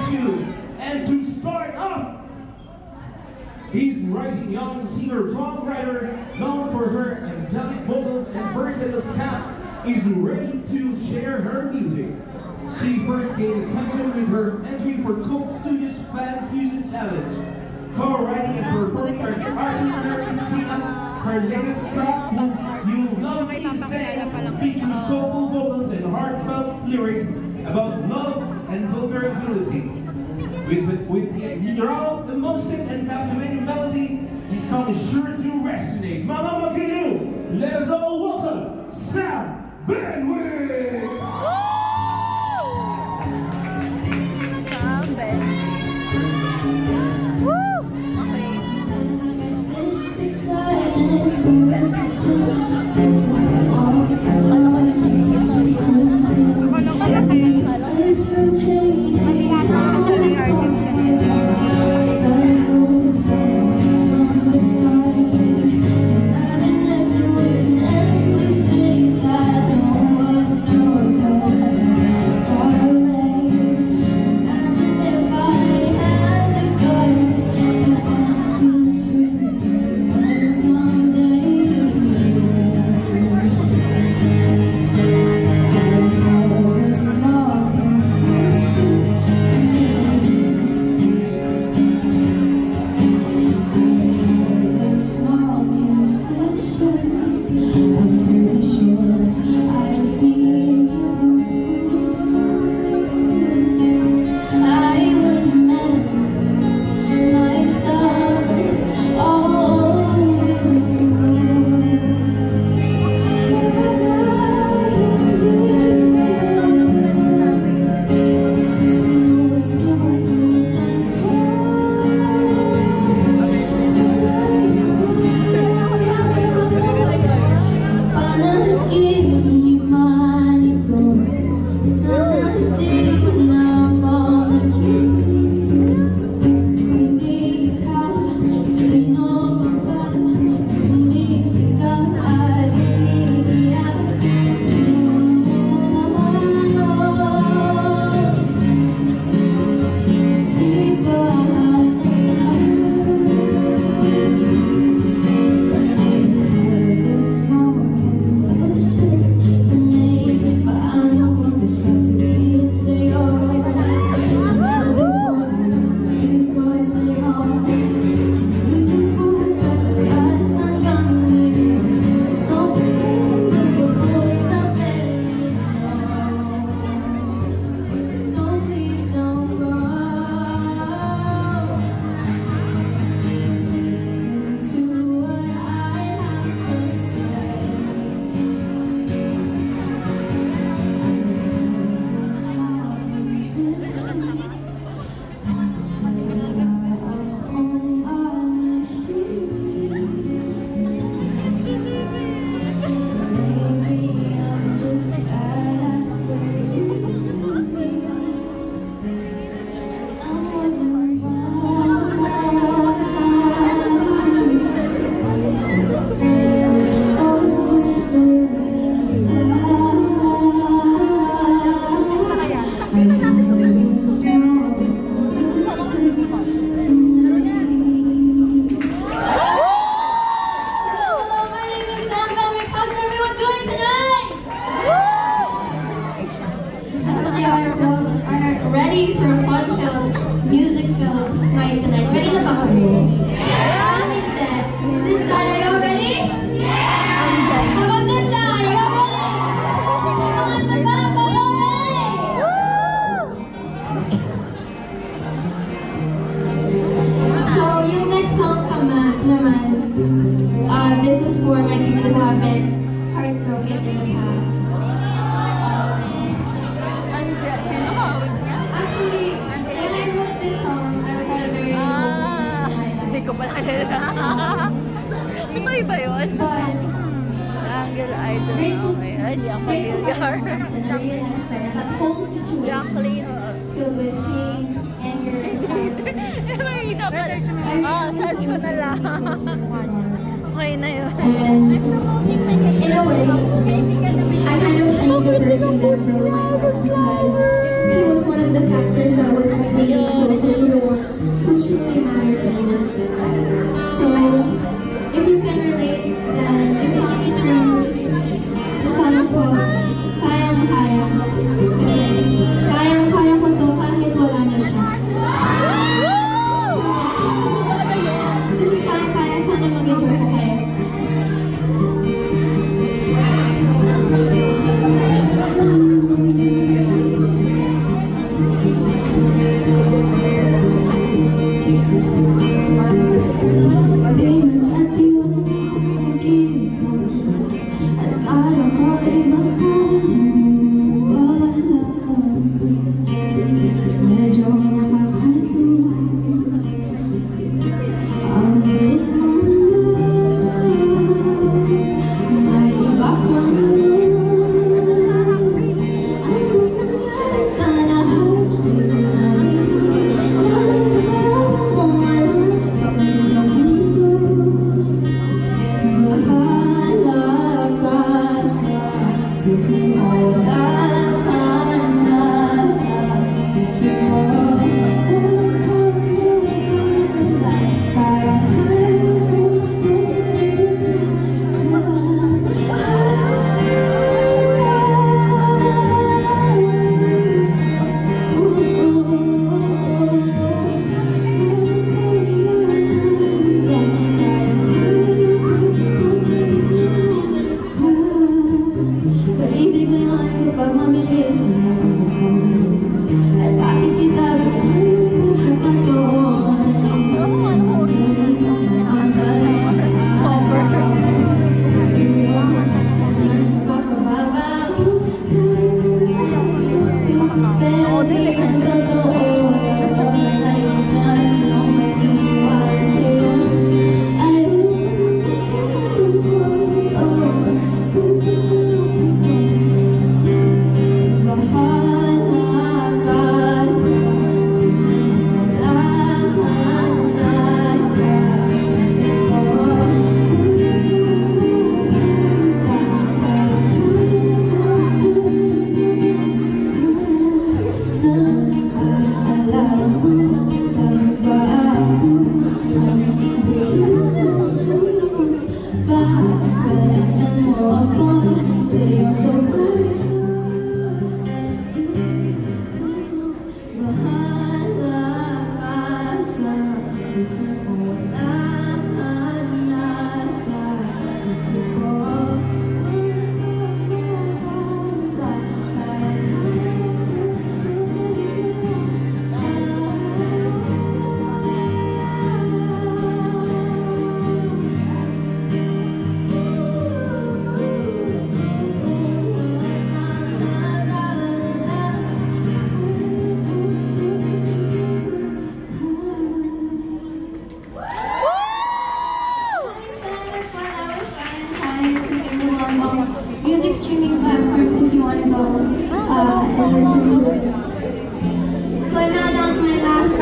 attitude. And to start off, he's rising young singer-songwriter known for her angelic vocals and versatile sound, is ready to share her music. She first gained attention with her entry for Coke Studios Fan Fusion Challenge. Co-writing and performing her artillery singing her latest track, You Love Me to Say, features soulful vocals and heartfelt lyrics about love and vulnerability. With raw emotion and captivating melody, this song is sure to resonate. Mama Makilu, let us all welcome Sam Benwick! Sam Benwick. Woo! Ready for a fun-filled, music-filled night tonight? Ready na ba kayo? Yeah! This side, are you all ready? Yeah! How about this side? Are you all ready? People at the back, are you all ready? So, yung next song naman, this is for my people who have been heartbroken in the past. Actually, when I wrote this song, I was at a very low point. Hindi ko pala kilala. Pinoy ba yun? But, Angle Idol. Okay, hindi ako familiar. That whole situation Jacqueline. filled with pain, anger, and sadness. Mahina pala. Search ko na lang. Okay na yun. And in a way, I kind of thank the person that wrote my heart because he was one of the factors that was really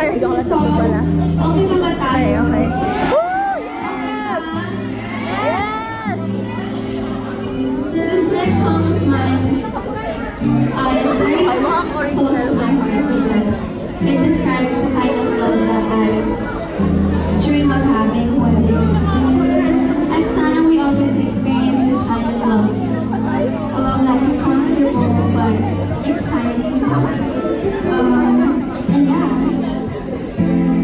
our two songs. Okay ba ba tayo? Okay. Woo! Yes! Yes! This next song of mine is very close to my heart because it describes the kind of love that I dream of having one day. At sana we all get to experience this kind of love. A love that is comfortable but exciting. And yeah,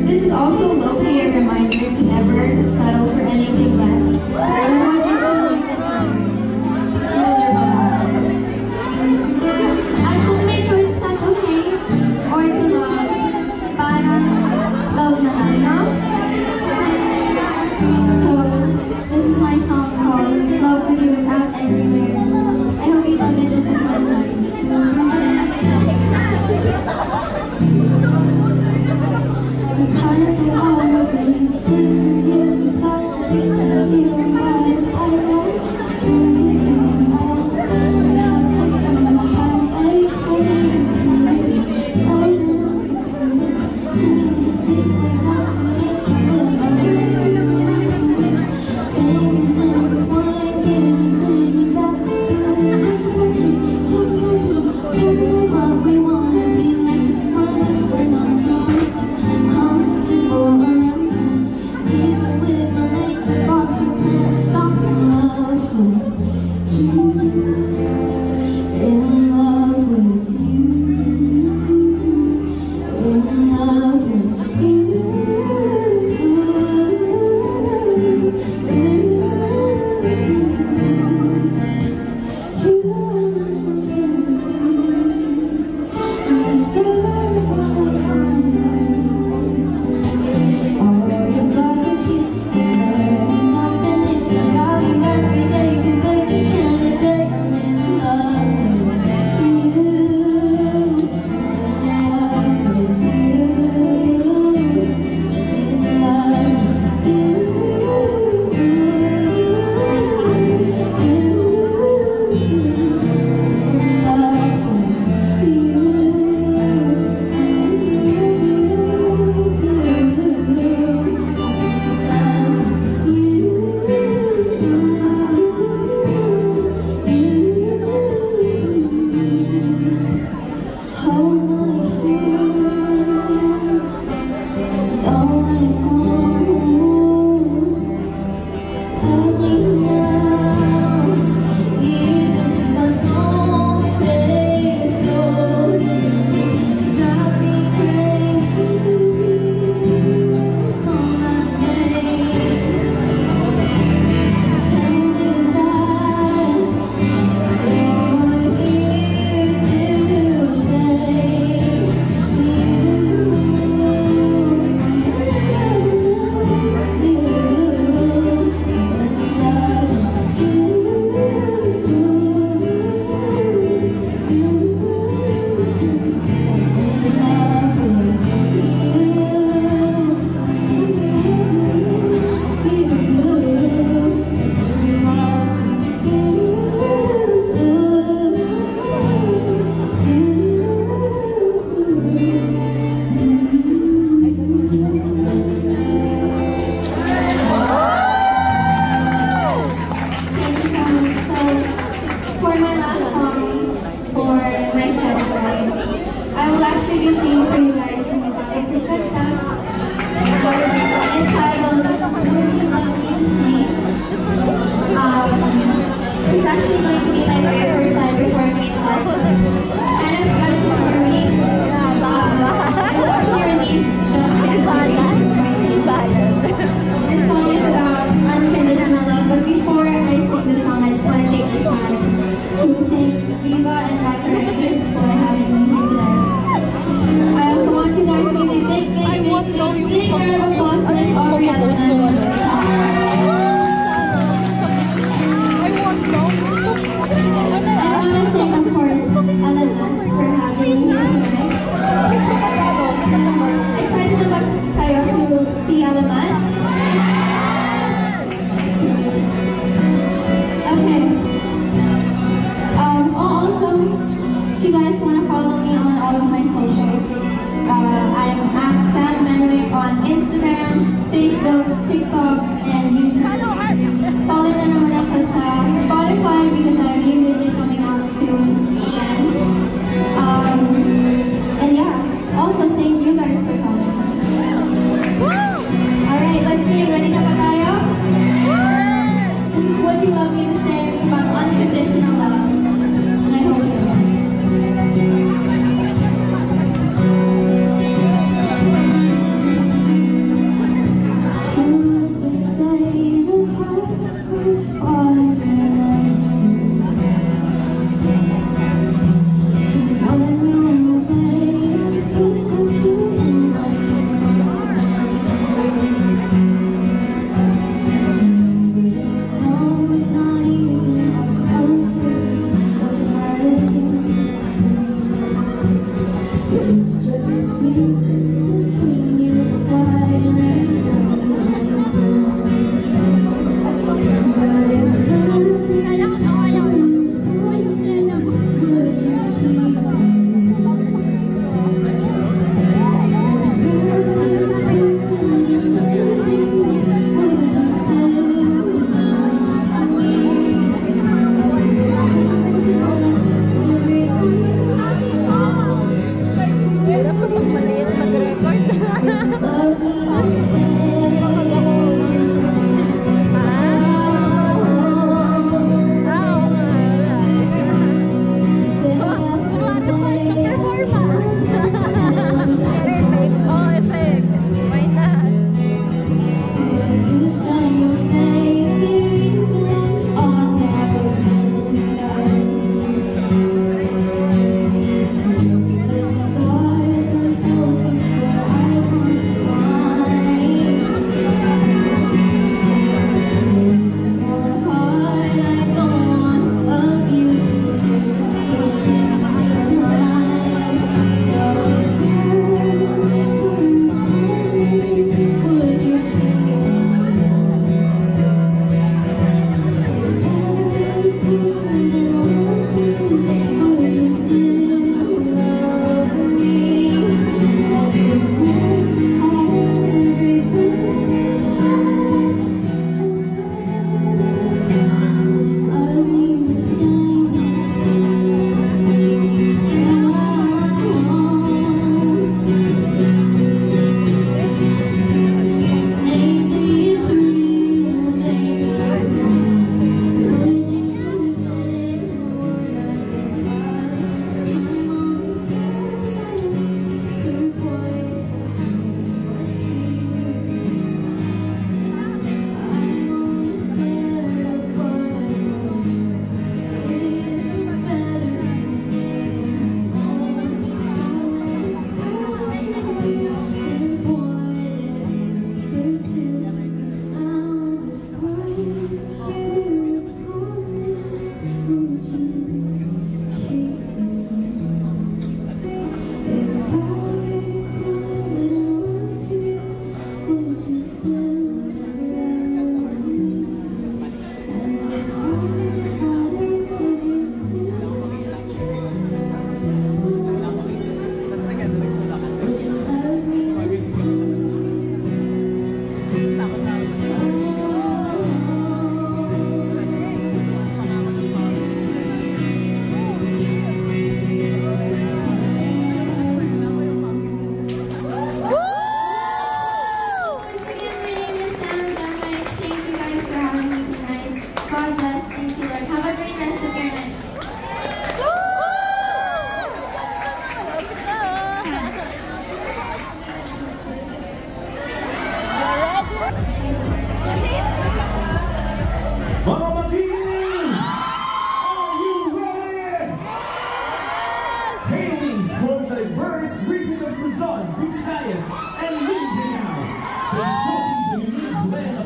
this is also low-key a reminder to never settle for anything less. Everyone is truly deserve. At kung may choice ka to hate or to love, parang love na lang, no? So, this is my song called Love With You. It's out everywhere. I hope you love it just as much as I do. The kind that always sit with you inside, it's a feeling right. I love the story of love. From the heartache, silence, to me, sit like that to make you live. Fingers intertwined, give me back. Tell me what we wanna be like when we're not supposed to. Comfortable around, even with my makeup off, your plan stops the love with you. In love with you. In love with you. It's actually going to be my very first time performing in concert. It's kind of special for me. It was actually released just yesterday, so it's going to be bad. This song is about unconditional love, but before I sing this song, I just want to take this time to thank Viva and Backyard Kids for having me here today. I also want you guys to give me a big you guys for coming. Alright, let's sing. Ready na ba tayo? This is What You Love Me to Say. It's about unconditional love. And I hope you love it.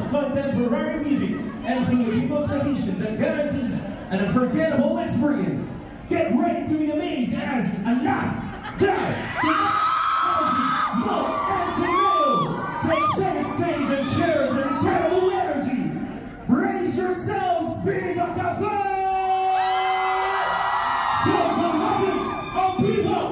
Contemporary music and Filipino tradition that guarantees an unforgettable experience. Get ready to be amazed as Anas, Dal, Mo, and Teo take center stage and share their incredible energy. Brace yourselves, big acapella! From the legends of people,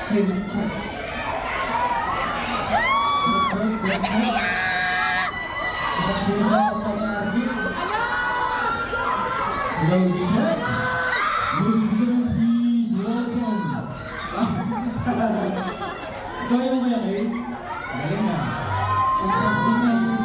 Hey, check. Hello, check. Ladies and gentlemen, please welcome. Kaya mo kaya kayo? Galing na. Fantastic na yung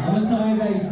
Kamusta kayo guys?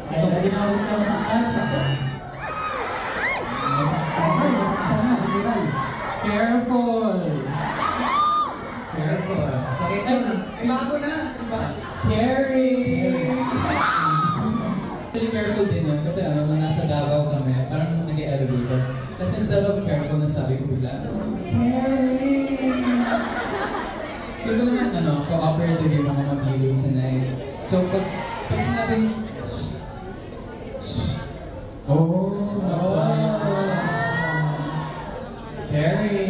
Ay, lagi na ako sa saktan. Careful! Careful. Sakit na. Bago na. Carry! Actually, careful din yun. Kasi nung nasa Davao kami, parang nag-elevator. Kasi instead of careful, nasabi ko bigla, Carry! Kaya naman, cooperative yung mga mag-hilog tonight. So, pag sinabing, Carry!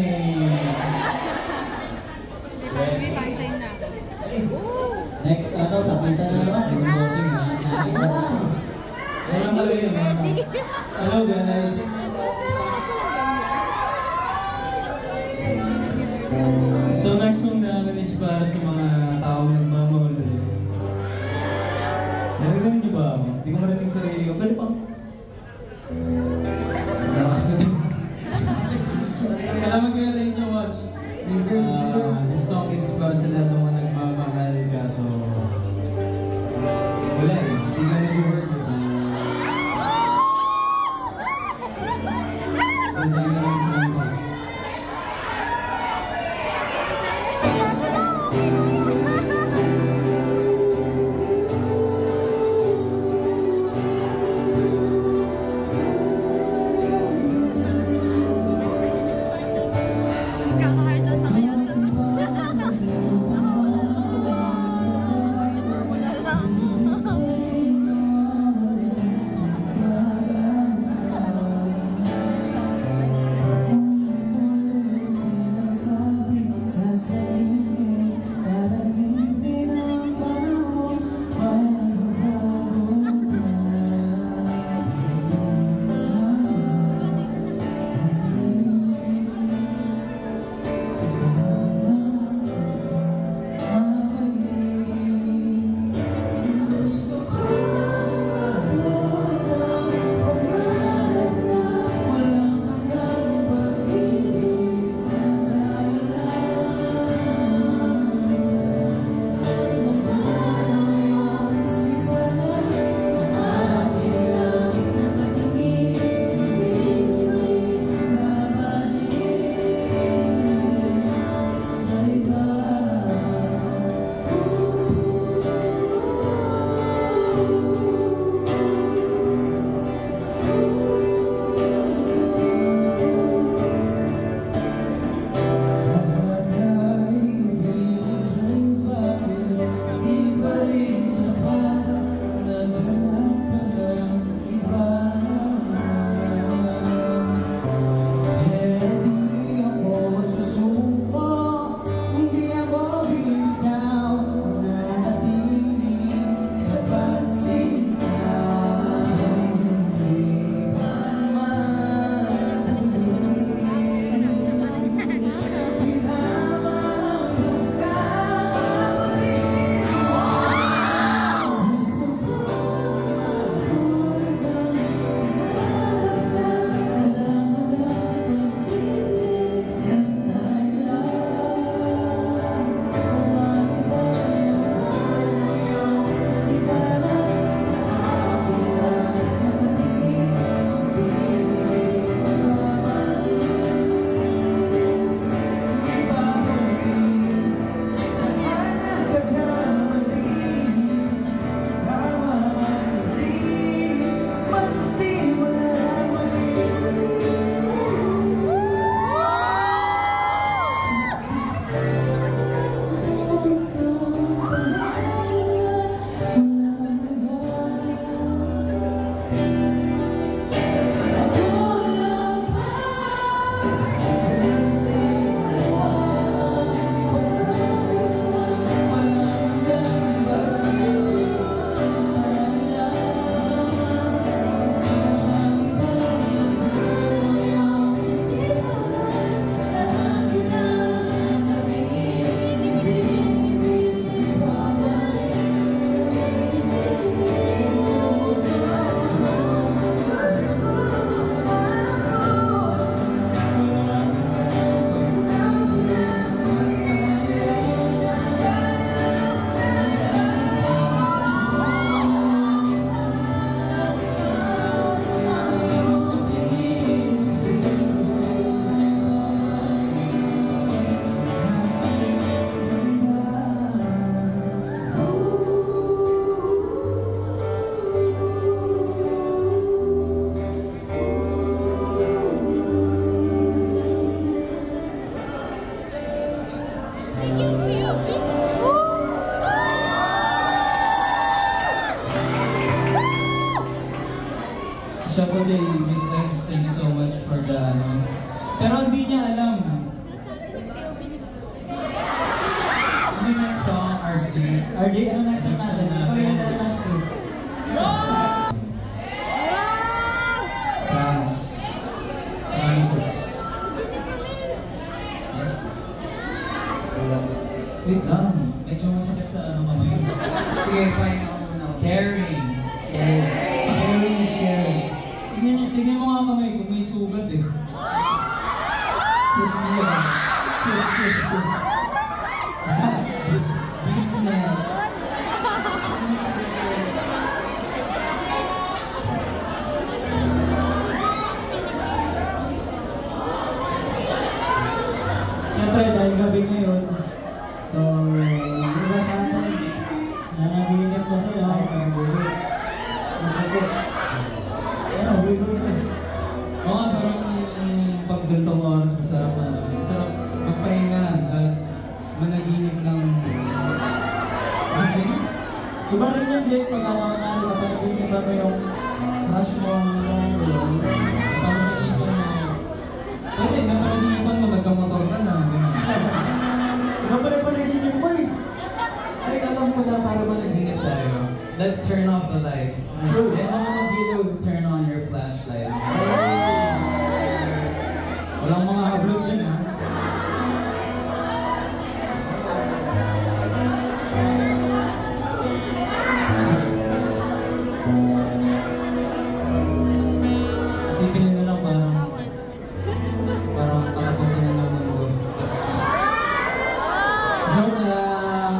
Next, sakitan na naman. Hindi ko bossing na. Walang mali yun. Hello guys. So next song namin is para sa mga taong nagmamahal. Narinig niyo ba ako? Hindi ko marinig sarili ko. Pwede pa? Malakas na din. Salamat kuya, thank you so much. This song is para sa lahat ng mga nagmamahal. Kaso wala eh, hindi nga nag-work eh. Hindi nga lang sila. Shoutout kay Miss X, thank you so much for the ano. Pero hindi niya alam. Ano yung next song, RC? RJ, ano next song natin? Ito yung last ko. Francis. Yes? Wait lang. Medyo masakit sa ano kamay. Sige, pahinga ko muna. Caring. Caring is caring. Tingnan mo nga kamay kung may sugat eh. Business. Siyempre, dahil gabi ngayon, so, iba sa atin, nanaginip na sila, pag-ulit. Ano, ulit na. Oo nga, parang pag gantong oras, masarap magpahinga at managinip ng gising. Iba rin yung Jake, pag napanaginip mo yung crush mo, Pamanagipan mo. Pwede, napanagipan mo, nagkamotor ka na. iba pa rin panaginip mo eh. Ay, alam ko na para managinip tayo. Let's turn off the lights. True. And mga mag-ilaw, turn on your flashlight. Walang mga hablog dyan, ha? Isipin nyo na lang parang katapusan na ng mundo. Joke lang.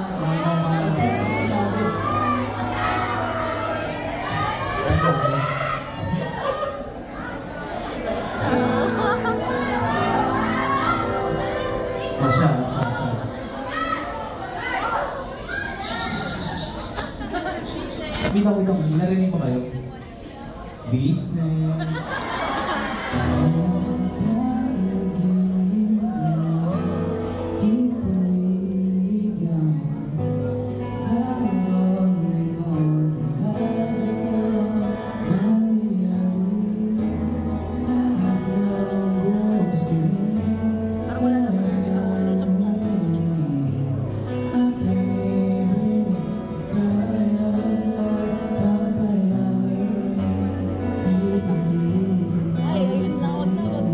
Masya. Wait lang. Narinig ko kayo. Business. Ay, ayun na ako na.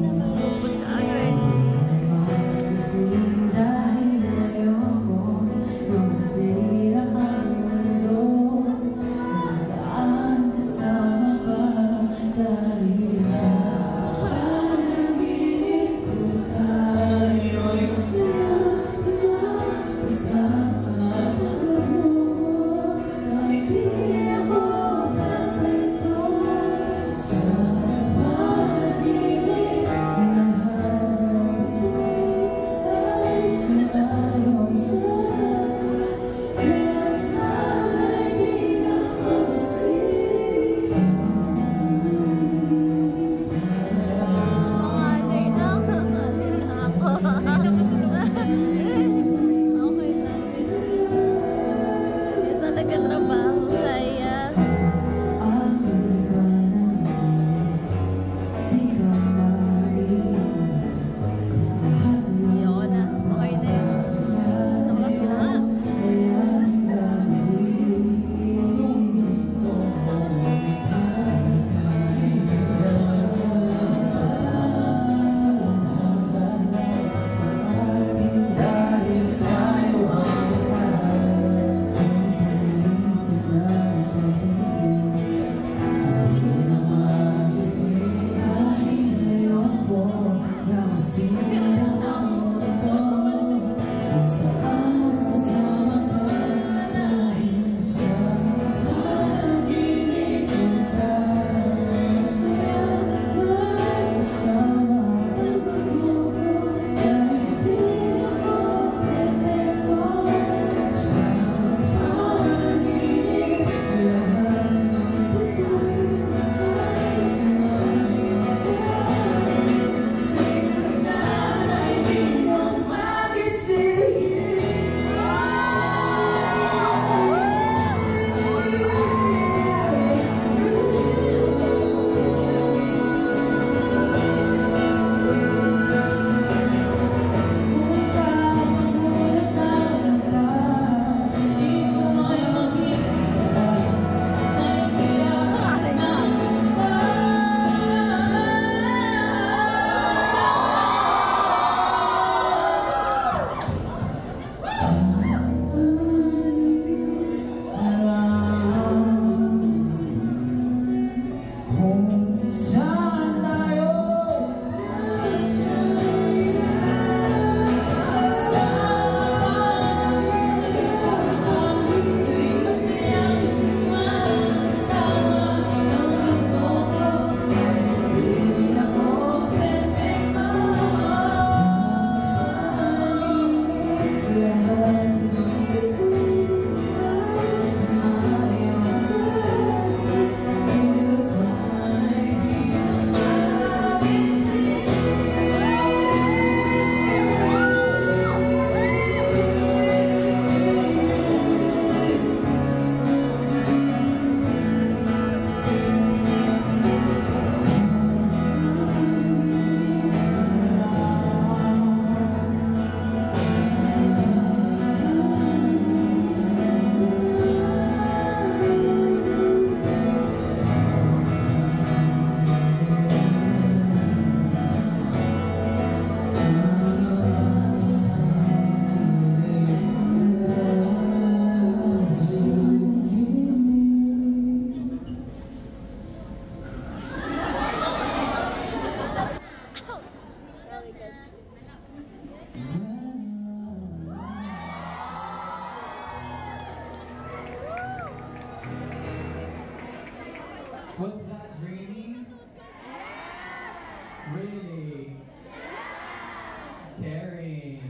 Was that draining? Really? Caring.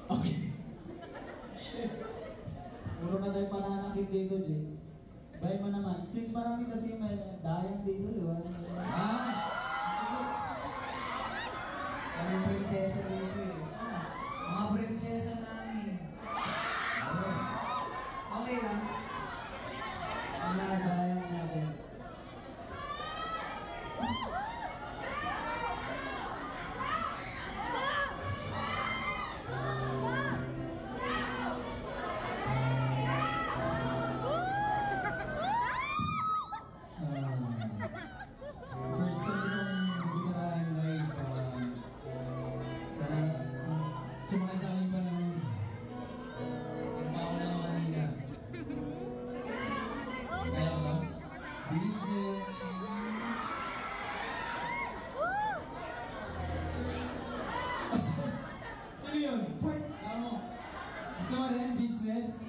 Okay. Puro na tayo pananakit dito, Jay. Bye mo naman. Since marami kasi may dayang dito, di ba? Kami prinsesa dito eh. Mga prinsesa namin. Okay lang. Ano na dayang natin? First time kong ginarahan live. Sumakay sa akin pa ng pauna ng kanina. Kaya ba? Bilis mo. Sino yun? Wait! Tama. Gusto mo rin business?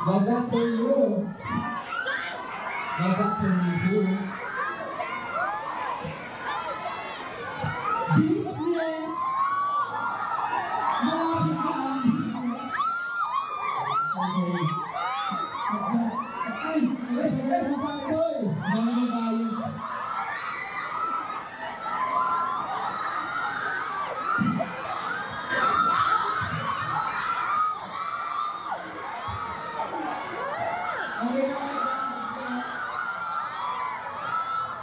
Love that for you. Love that for me too. Business! Malapit ka ang business. Okay. Ay! Ay! Ay! Mga bayos. Okay na kayo.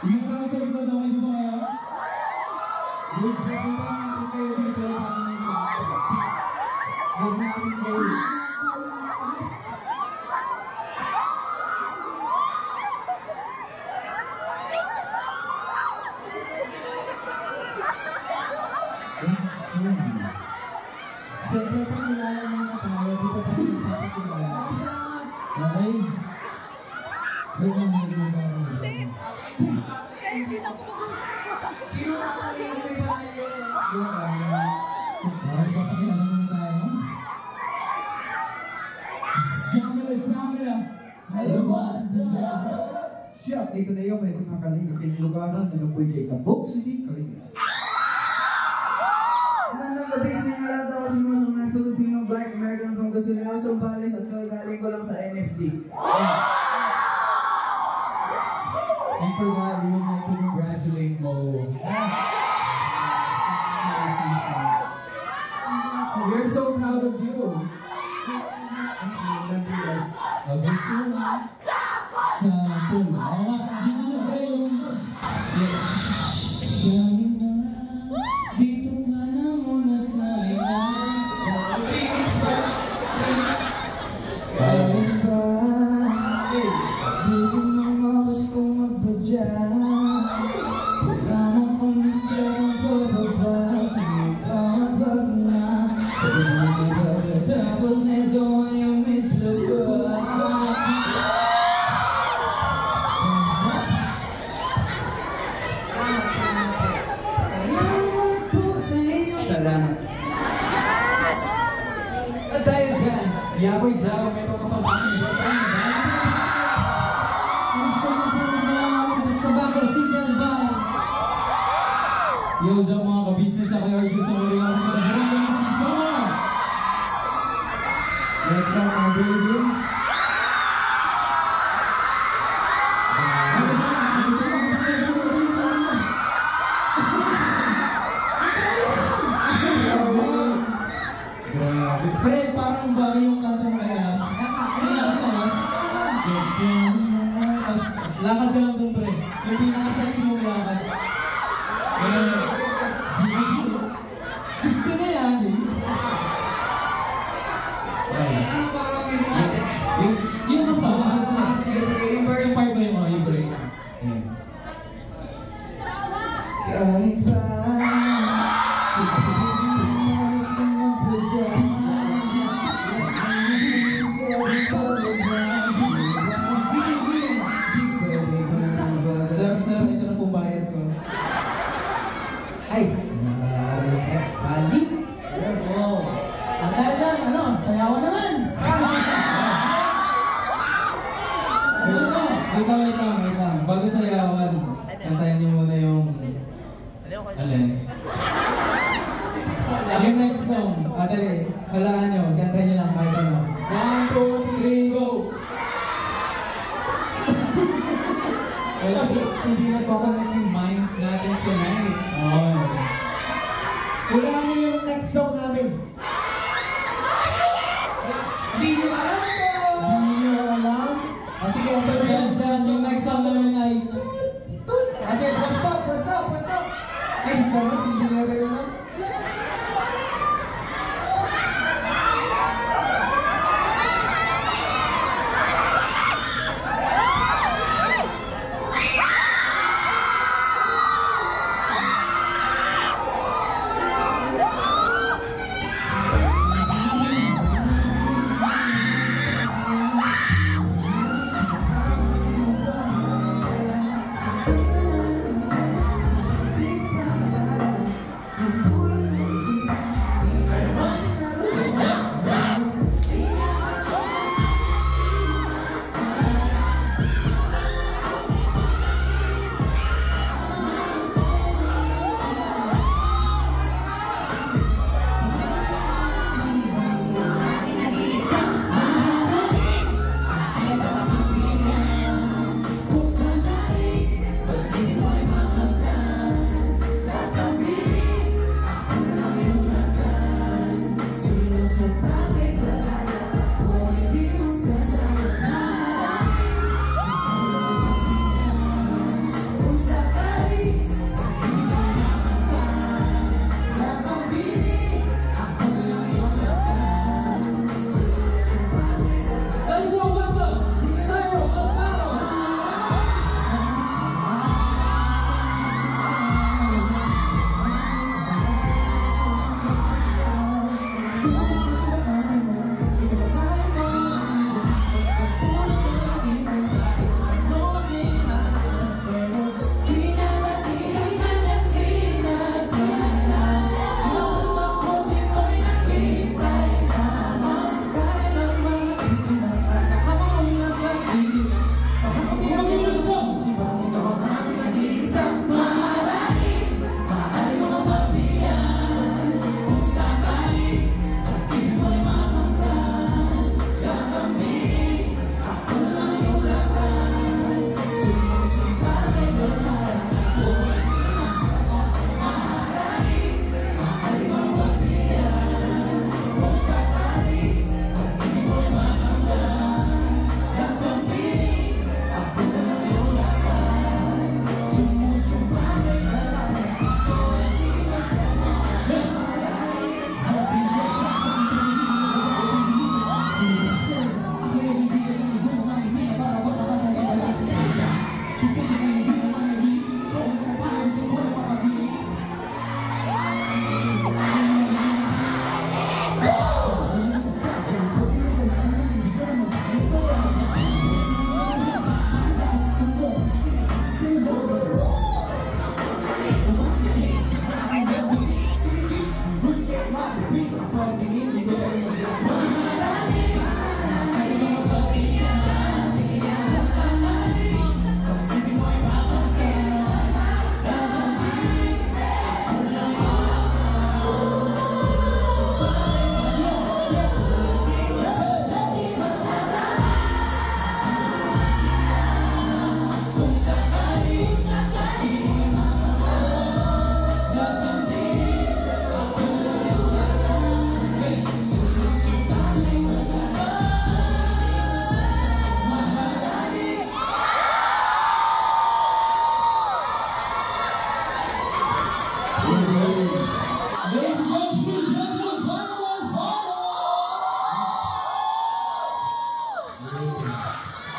Yung mga sa likod, okay ba kayo? Good, sabi ba natin kayo dito? Huwag natin kayo. Siyempre, pakilala muna tayo. Di pa tayo pakilala. Okay? Wait lang, may ba? Sino kakalihan may bayo? Bakit papakilala muna tayo? Samila! Hello, what? Siya, dito na yun, may sinakaling kakilugaran na nagpwede ka box, hindi kaling. Magandang gabi sa inyo lahat. Ako si Mosong ng Filipino Black American from Gasolina, Zambales at kagaling ko lang sa NFD. And for that, we would like to congratulate Mo. We're so proud of you. Love you too. Sa pool. Oo nga, di mo na ba yung... Dahil na, dito ka na muna sa ilan. Dahil ba, dito na maus kong magbadya. Paglamang kong nasarang bababa, paglamang na. Tapos neto ay ang mislaba. Salamat. At dahil dyan, yaboy dyan, may pagkapabangin. Yo, sa mga ka-business ako yung gusto mo rin ako magandang ng season. Next up, ang baby. Pre, parang bagay yung kanta ng Kayas. Tapos, lakad ka lang dun, pre. Yung pinaka-sexy mo lakad. Gusto na yan, eh. Anong parang music natin? Yung kanta, yung part ba yung mga yung pre? Kahit ba, maus kong magbadya. Sir, ito na pong bayad ko. Ay! Balik! Oo. At dahil lang, sayawan naman! Wait lang. Bago sayawan, kantayin niyo muna yung... Alin? Yung next song, dali, halaan niyo, kantayin niyo lang kahit ano. 1, 2, 3, go! Wala siya, hindi nagkoconnect yung minds natin tonight. Oo. Hulaan niyo yung next song namin. Hindi nyo alam ko! Hindi niyo alam? Sige, Yung next song namin ay... Okay, first up! Ay, dapat hindi nyo rin alam.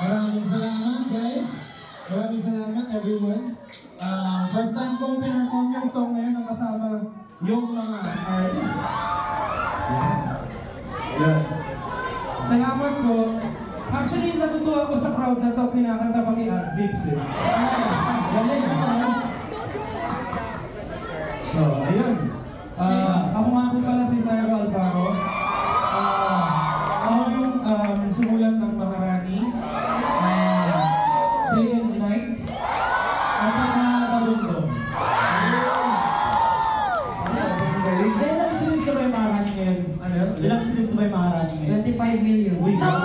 Maraming salamat guys. Maraming salamat everyone. First time kong pinarform yung song na yun ang kasama yung mga artists. Yeah. Salamat po. Actually, natutuwa ko sa crowd na to, kinakanta pa ni Adlibs eh. Galing naman. So, ayun. Ako nga po pala si Tyro Alvaro. Ako yung sumulat ng Maharani, Day and Night, at ang mga Kabundo. Ilang streams na ba yung Maharani ngayon? Ano yun? Ilang streams na ba yung Maharani ngayon? 25 million. Uy, tayo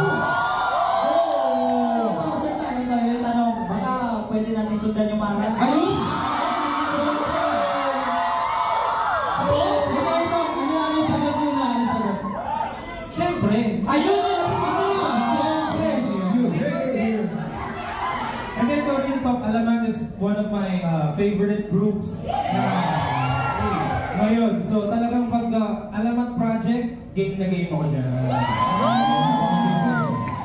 tanong, baka pwede natin sundan yung Maharani. Ayun! Siyempre! Ayun! And then Real Talk Alamat is one of my favorite groups ngayon. So talagang pag Alamat Project, game na game ako dyan.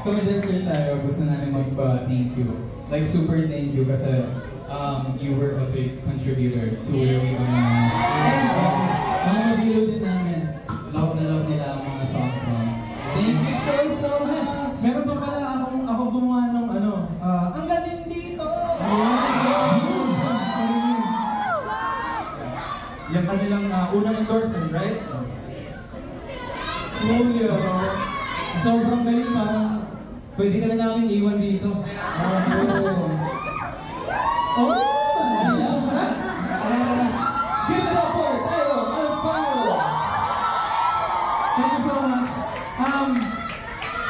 Kami din sir tayo, gusto namin mag-thank you. Like super thank you kasi you were a big contributor to where we are now. And mga mag-ilaw din namin. Love na love nila ang mga songs mo. Thank you so much! Meron pa pala ako gumawa ng ang galing dito! Yung kanilang unang endorsement, right? Oh yeah! Sobrang galing, parang pwede ka na namin iwan dito. Give it up for Tyro Alvaro! Thank you so much.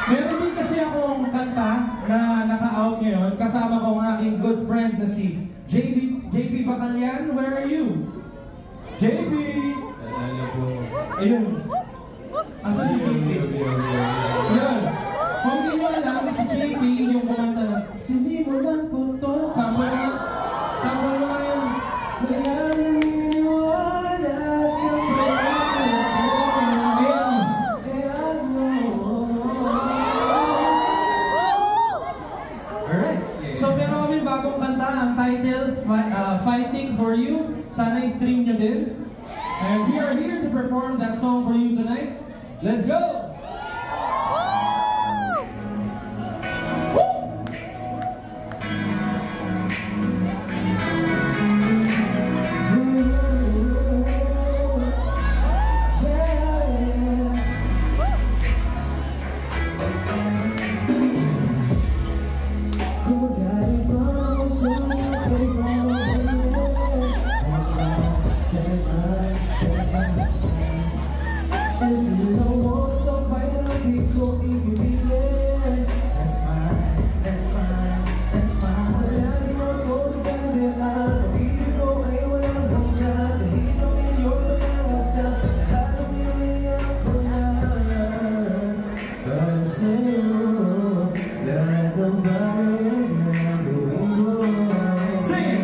Meron din kasi akong kanta na naka-out ngayon. Kasama ko ang aking good friend na si JB Bacalian. Where are you? JB! Ayun. Asan si JB? Ayun. Kung di mo alam, si JB yung kumanta na sinimulan ko to. Sample mo nga yun. Kaya naniniwala sa so meron kami bagong kanta, ang title, Fighting For You. Sana i-stream nyo din. And we are here to perform that song for you tonight. Let's go! Sing it!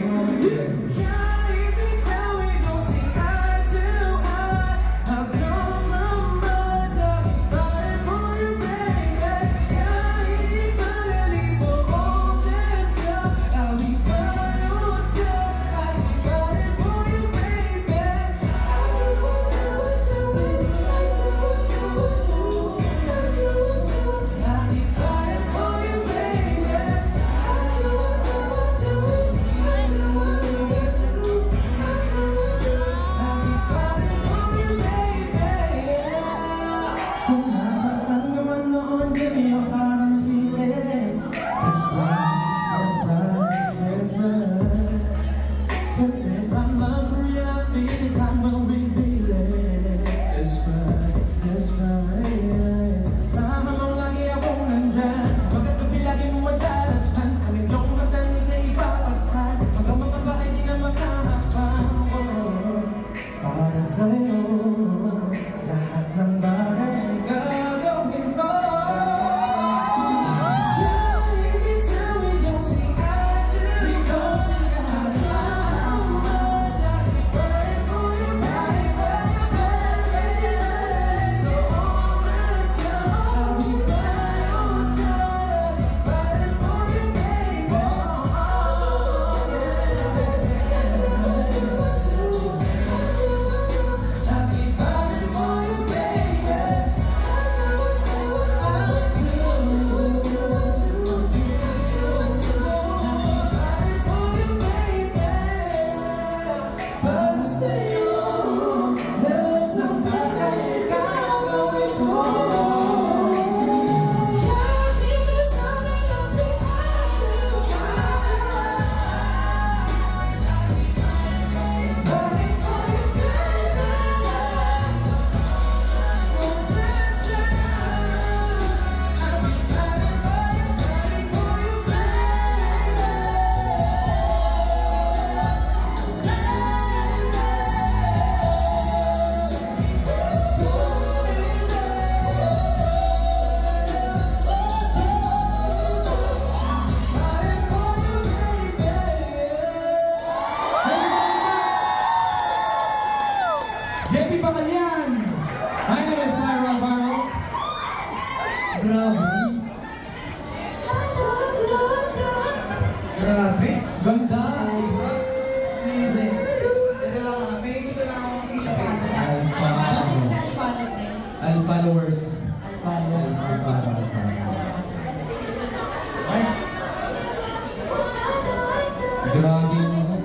Grabe naman.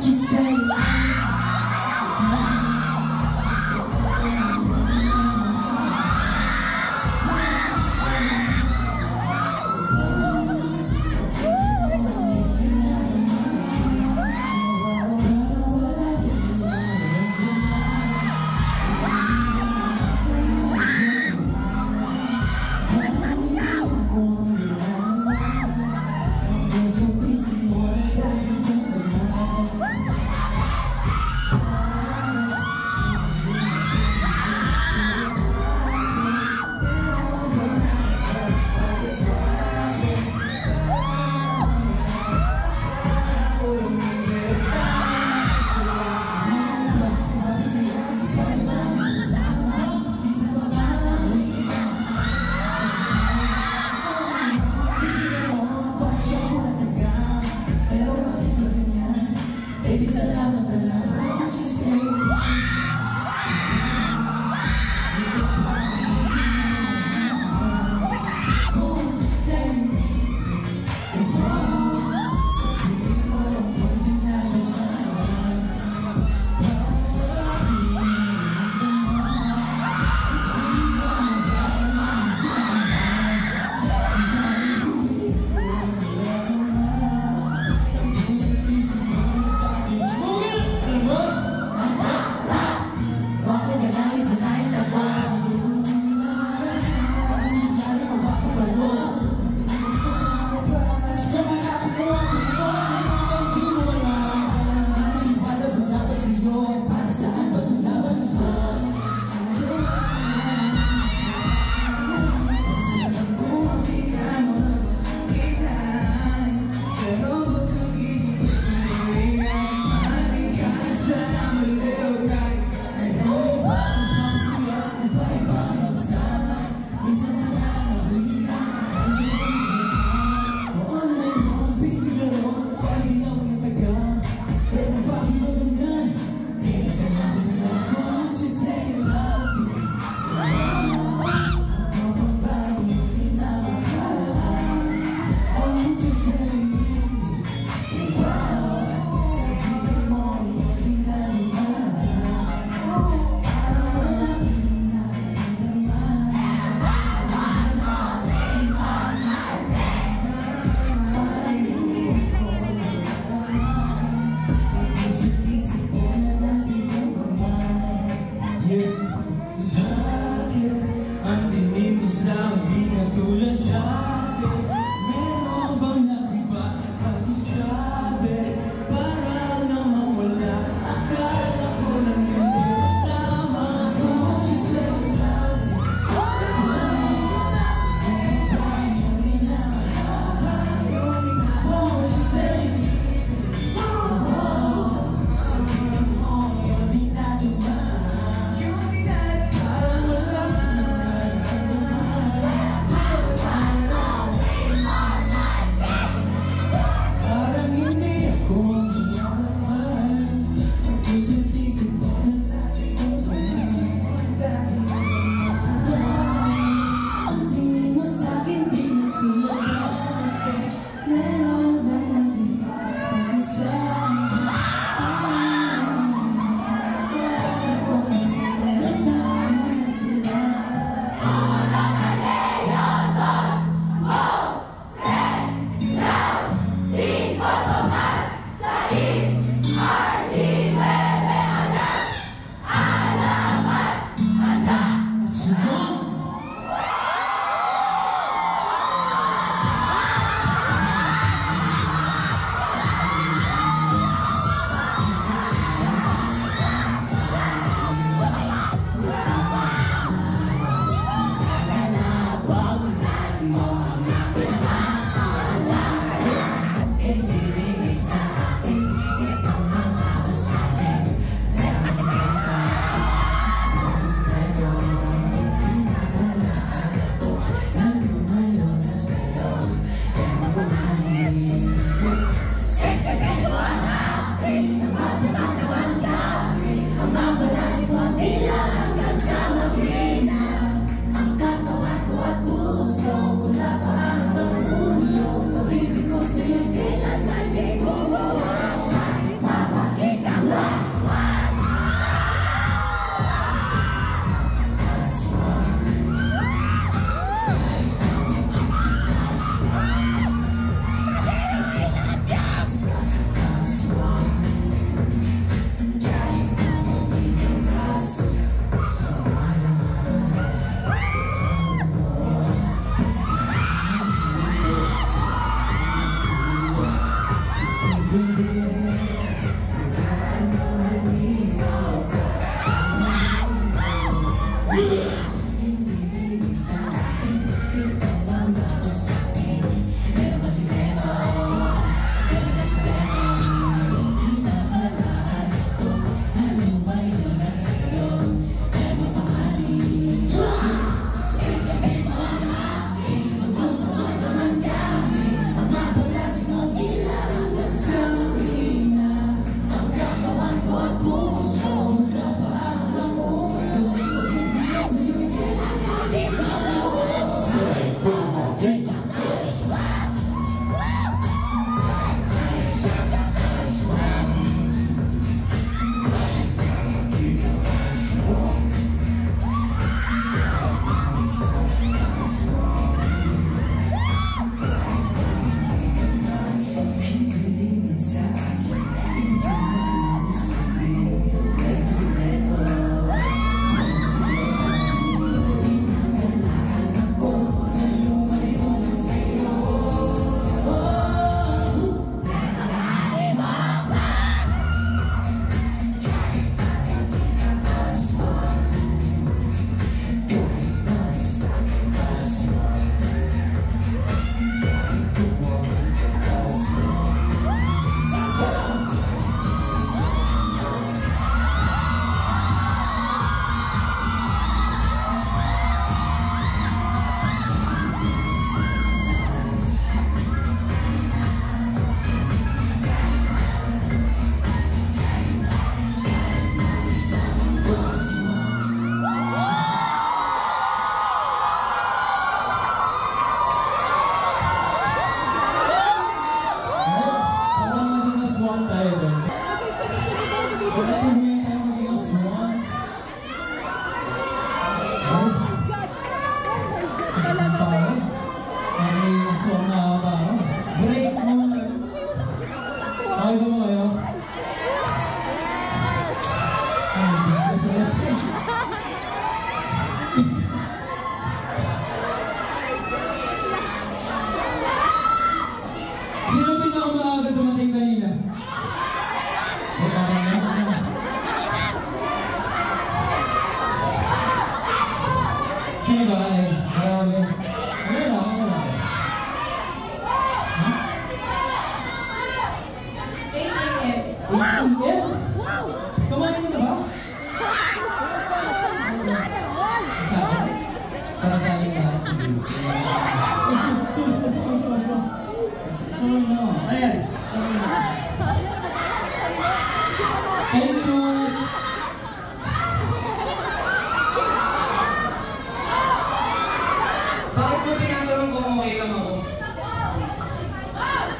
Just say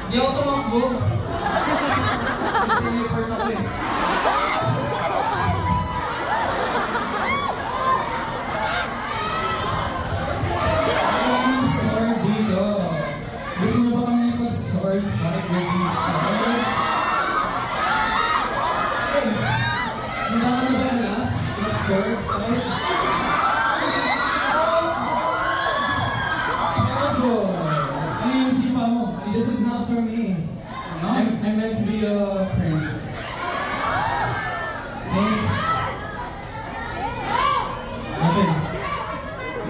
Hindi ako tumakbo. Tiniport ako eh. Sword dito. Gusto mo ba kami mag-sword fight with these swords? Hindi ba kami ba last? Mag-sword fight? Ano yung sipa mo? This is not for me. I'm meant to be a prince. Thanks. Okay.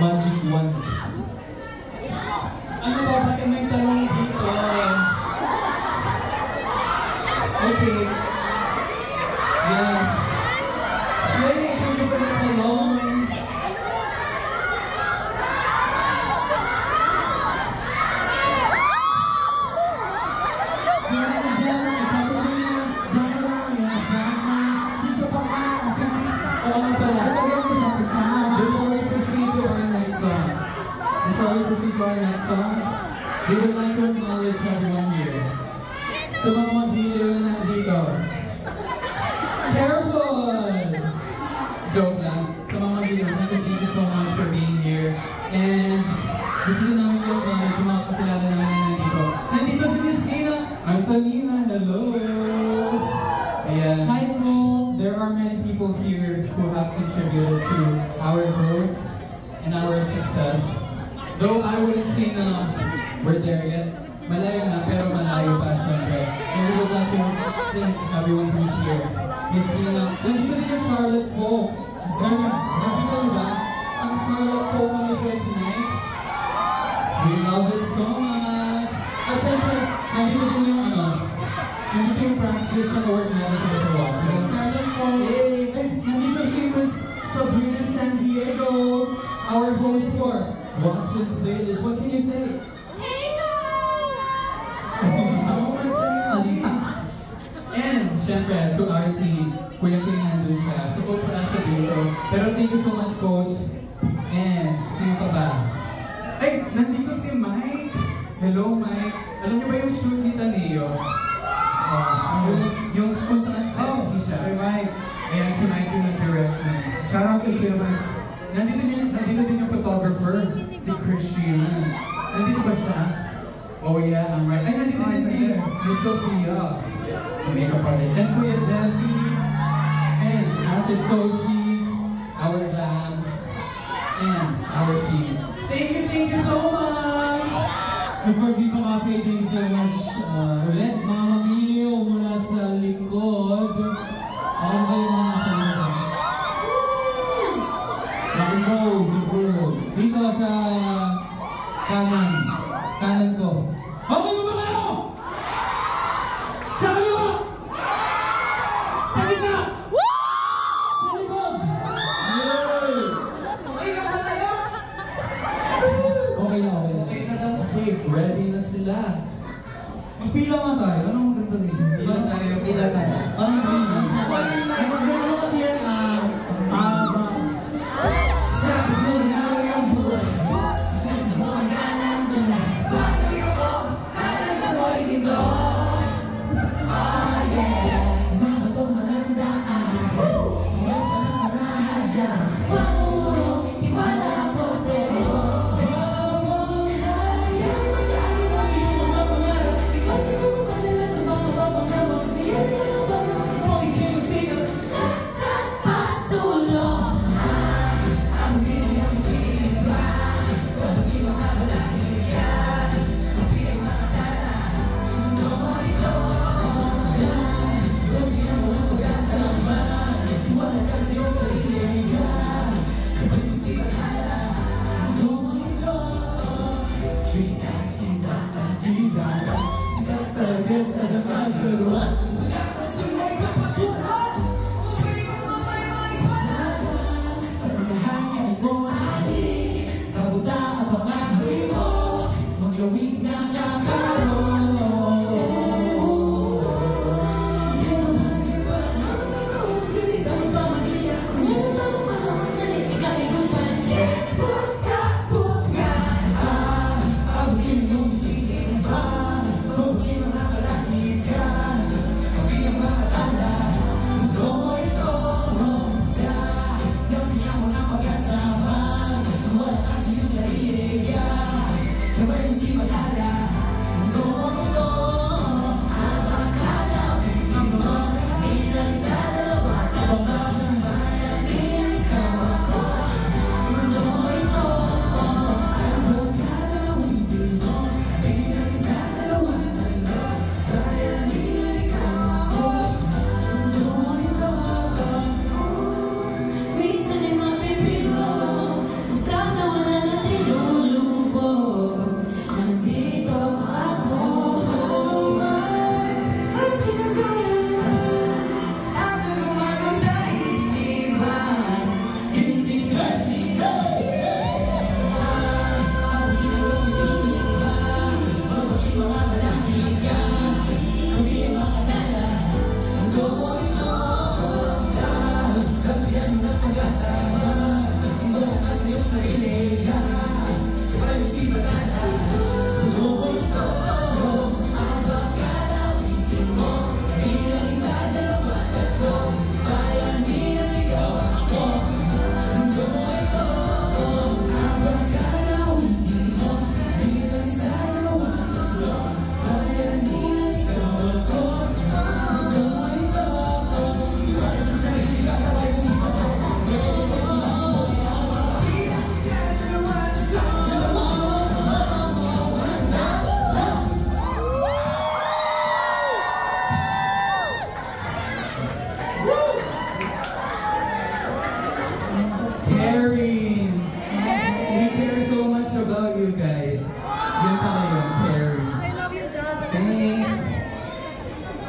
Magic wand. Ano ba? Bakit may talong dito? Okay. Yes. Yay! Thank you for the talong. We would like to acknowledge everyone here. Sa mga mag-video na nandito. Careful! Joke lang. Sa mga mag-video, thank you so much for being here. And gusto ko namin yung mga kapilala namin na nandito. Nandito si Miss Nina. Antonina, hello! Ayan. Hi po! There are many people here who have contributed to our growth and our success. Though I wouldn't say na we're there yet. Malayo na, pero malayo pa syempre. And we would like to everyone who's here. Miss Tina, nandito din yung Charlotte Folk. Sir, nandito diba? Ang Charlotte Folk kami for tonight. We love it so much. At syempre, nandito din yung nandito yung practice na work natin sa Mr. Watson. Charlotte Folk! Nandito si Miss Sabrina San Diego, our host for Watson's Playlist. What can you say? And syempre, to our team, Kuya King nandun siya. So Coach wala siya dito. Pero thank you so much, Coach. And sino pa ba? Ay, nandito si Mike. Hello, Mike. Alam niyo ba yung shoot ni Taneo? Yung kung saan sexy siya. Hey, Mike. Ayan, si Mike yung nag-direct na. Shout out to you, Mike. Nandito din yung photographer, si Christian. Nandito ba siya? Oh yeah, I'm right. Ay, nandito din si Sophia, the makeup artist. And Kuya Jeffy, and Ate Sophie, our glam, and our team. Thank you so much! Of course, we Pamake, thank you so much ulit. Mga magiliw mula sa likod. Alam kayo mga sa likod. Dito sa kanan ko. Okay mo ba kayo? Sa kaliwa! Sa gitna! Sa likod! Okay na talaga? Okay na. Okay, ready na sila. Magpila nga tayo. Anong maganda rin? Pila tayo. Anong maganda? Ay, maganda kasi yan.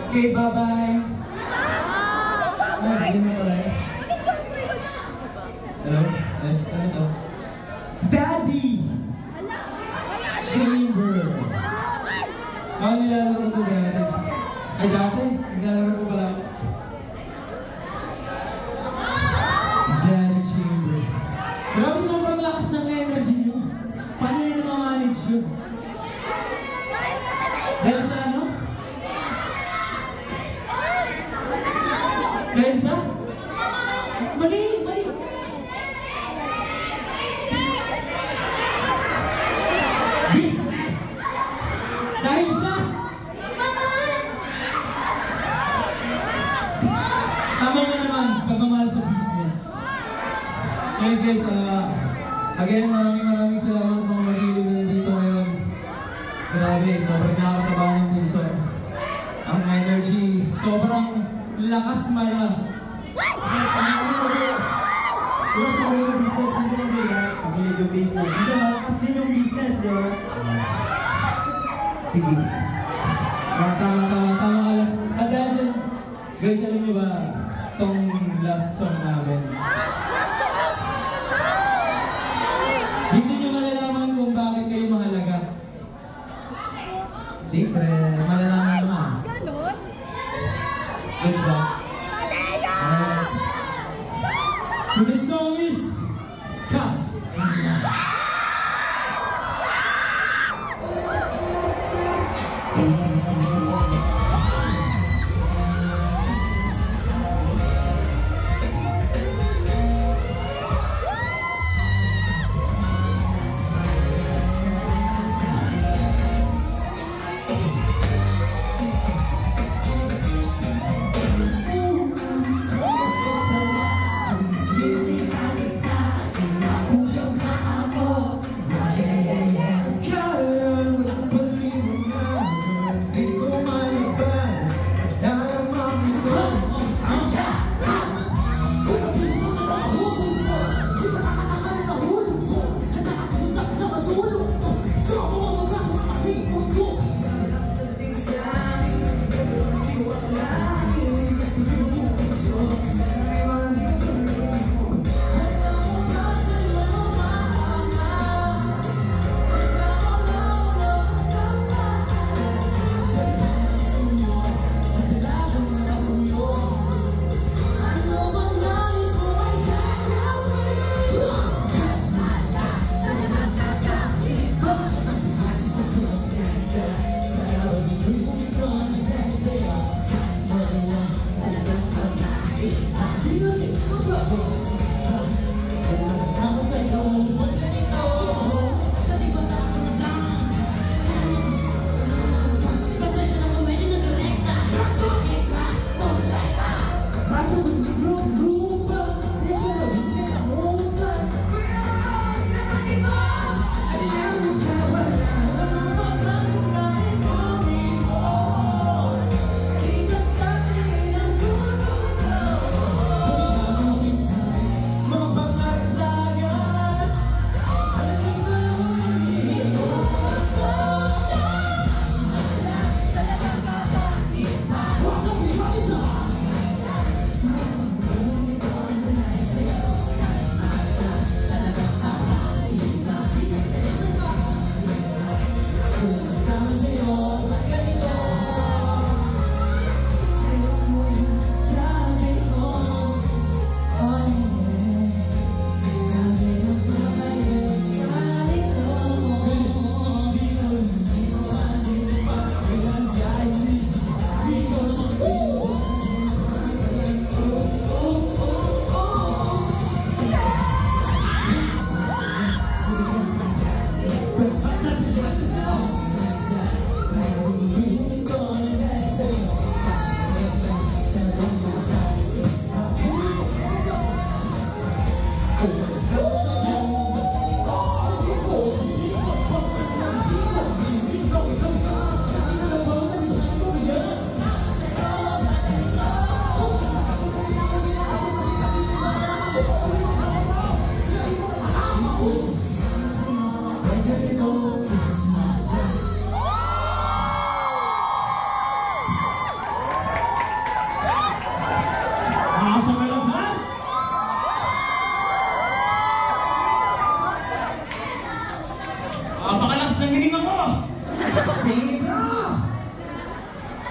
Okay, bye-bye. Hindi na pala eh. Hello? Yes, ano to? Daddy! Chamber! Nilalaro ko ito dati. Ay, dati? Nilalaro ko pala. Daddy Chamber. Grabe, sobrang lakas ng energy nyo. Paano nyo na-manage yun? Dahil sa ano? Dahil sa? Mali! Mali! Business! Dahil sa? Tama nga naman, pagmamahal sa business. Guys, again, maraming salamat mga magiliw na nandito ngayon. Grabe, sobrang nakakataba ng puso. Ang energy, sobrang lakas mala. Diba sa mga business, hindi lang sila. Pagbilig yung business. Kasi malakas din yung business, di ba? Sige. Tama ka last. At dahil dyan, guys, alam niyo ba, itong last song namin, hindi niyo malalaman kung bakit kayo mahalaga. Siyempre, malalaman mo. Let's go. So the song is Kas. Kaya walang baliw na, di ko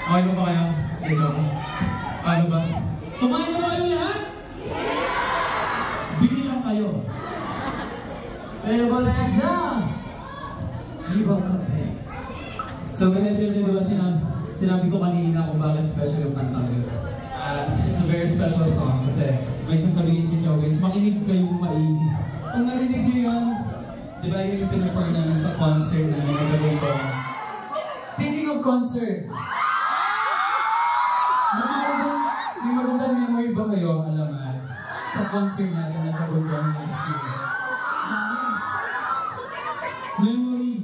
Okay ba kayo? Hello. Paano ba? Kumain na ba kayo lahat? Bigyan lang kayo. Pero ba na yan siya? Iba ka pa. So, ganyan diba sinabi ko kanina kung bakit special yung kanta ko. It's a very special song kasi may sasabihin si Showcase, makinig kayong maigi. Kung narinig nyo yan, di ba yun yung pinapar namin sa concert namin na gawin ko. Speaking of concert, may magandang memory ba kayo, alaman, sa concert natin na gawin ko last year? Memory.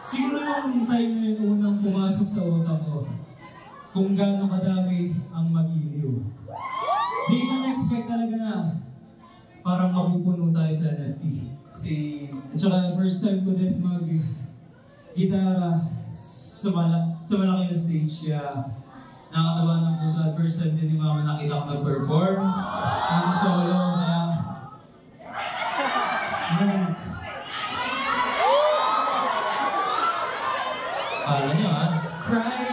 Siguro yung time na yun unang pumasok sa utak ko kung gaano kadami ang magiliw. Di ko na-expect talaga na parang mapupuno tayo sa NFT. At saka first time ko din mag-gitara sa malaki na stage. Nakakatawa ng puso at first time din ni Mama nakita ko nag-perform. Ang solo na alam nyo cry.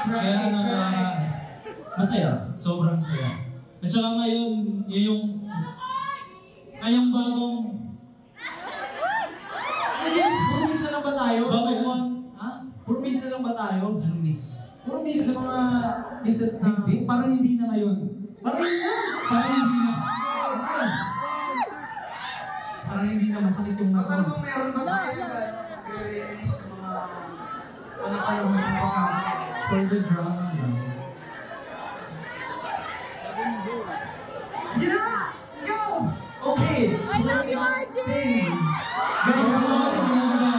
Masaya. Sobrang saya. At saka ngayon, yung bagong... Puro miss na lang ba tayo? Bagong one? Ha? Puro miss na lang ba tayo? Anong miss? Puro miss na mga miss at Hindi. Parang hindi na ngayon. Parang hindi na. Parang hindi na masakit yung mata. Ano bang meron ba tayo na nagre-release ng mga panakalong mga For the drama, no? Okay. I love you, Archie! Guys, ano natin mga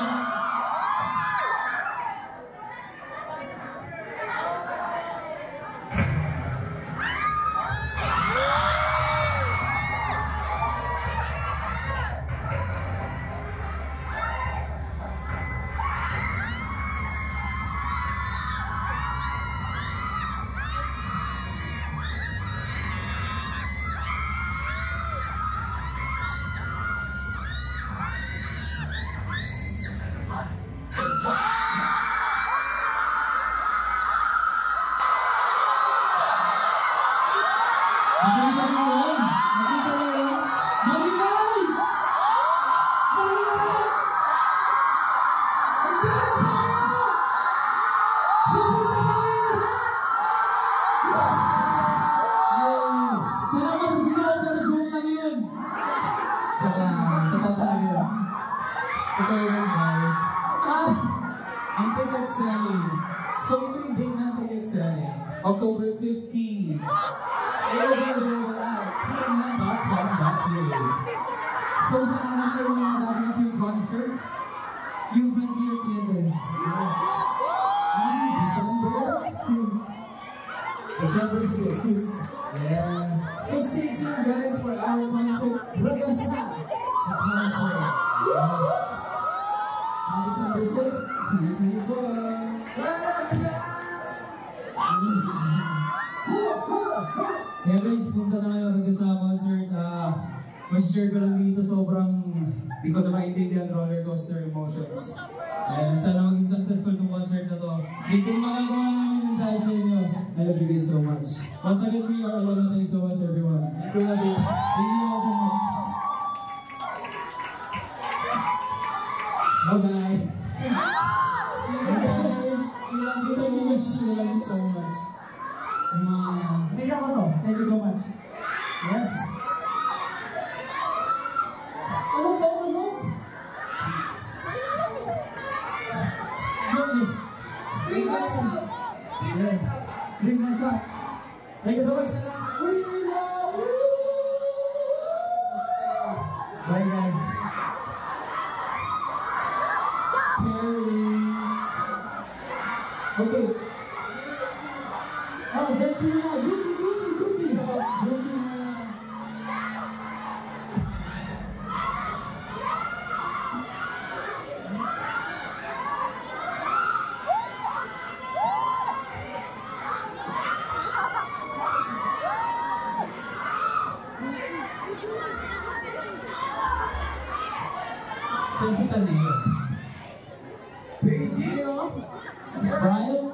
October 15. So sa anak ko yung naganap yung concert, yung Frontier Theater. December 6th. Yes. So stay tuned guys for our concert. Ragasa at concert. On December 6th, 2024. Ragasa! Kaya guys, punta na kayo hanggang sa concert. Mas-share ko lang dito, sobrang di ko na maintindihan roller coaster emotions. And sana maging successful itong concert na to. Dito yung magagawa namin dahil sa inyo. I love you guys so much. Once again, we are alone. Thank you so much everyone. Thank you, love you. Thank you all so much. Bye-bye. We love you so much. We love you so much. Thank you so much. Yes. String lights up. Yes. String lights up. Thank you so much. Bye guys. Okay. Oh, selfie na. Groupie. Sensitan niyo. Brian?